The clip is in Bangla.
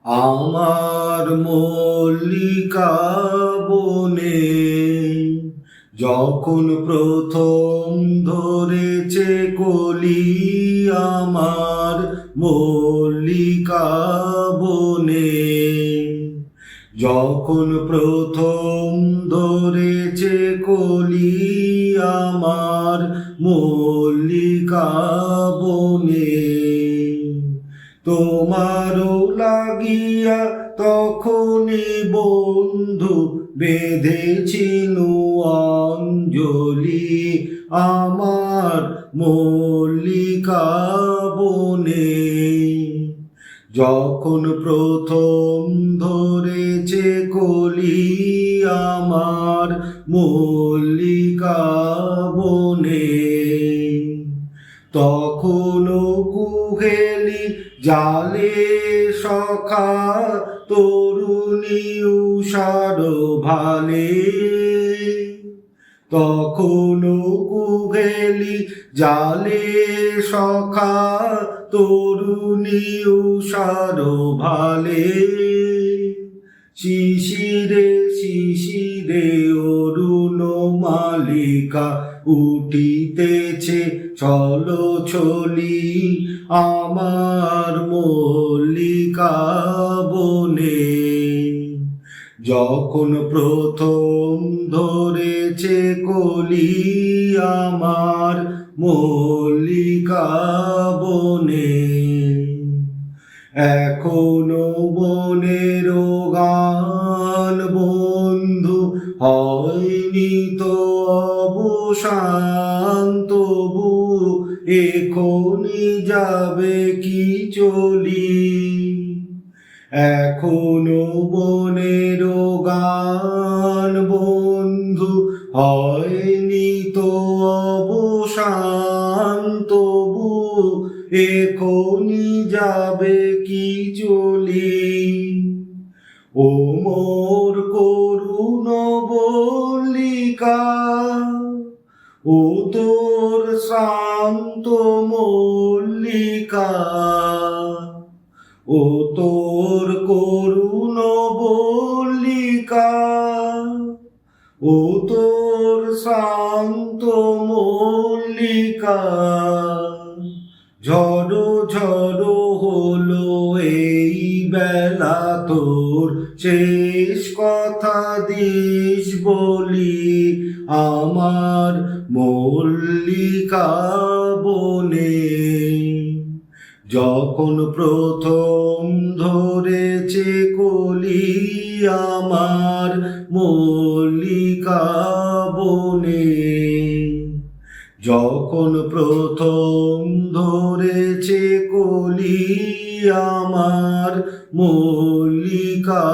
আমার মল্লিকা বনে যখন প্রথম ধরেছে কলি, আমার মল্লিকা বনে যখন প্রথম ধরেছে কলি, আমার মল্লিকা বনে তোমারও লাগিয়া তখনই বন্ধু বেঁধেছিনু অঞ্জলি, আমার মল্লিকা বনে যখন প্রথম ধরেছে কলি, আমার মল্লিকা বনে তখনও কুহেলি জালে সখা তরুণী উষার ভালে, তখনও কুহেলি জালে সখা তরুণী উষার ভালে, শিশিরে শিশিরে অরুণ মালিকা উঠিতেছে চলো ছলি, আমার মল্লিকা বনে যখন প্রথম ধরেছে কলি, আমার মল্লিকা বনে এখনো বনের গান বন্ধু হয়নি তো অবসান, তবু এখনই যাবে কি চলি, এখনো বনের গান বন্ধু হয়নি তো অবসান, তবু এখনই যাবে কি চলি, ও মোর করুণ মল্লিকা ও তোর শান্ত মল্লিকা, ও তোর করুণ মল্লিকা, ও তোর শান্ত মল্লিকা, ঝড়ো ঝড়ো হলো এই বেলা তোর শেষ কথা দিস বলি, আমার মল্লিকা বনে যখন প্রথম ধরেছে কলি, আমার মল্লিকা বনে যখন প্রথম ধরেছে কলি, আমার মল্লিকা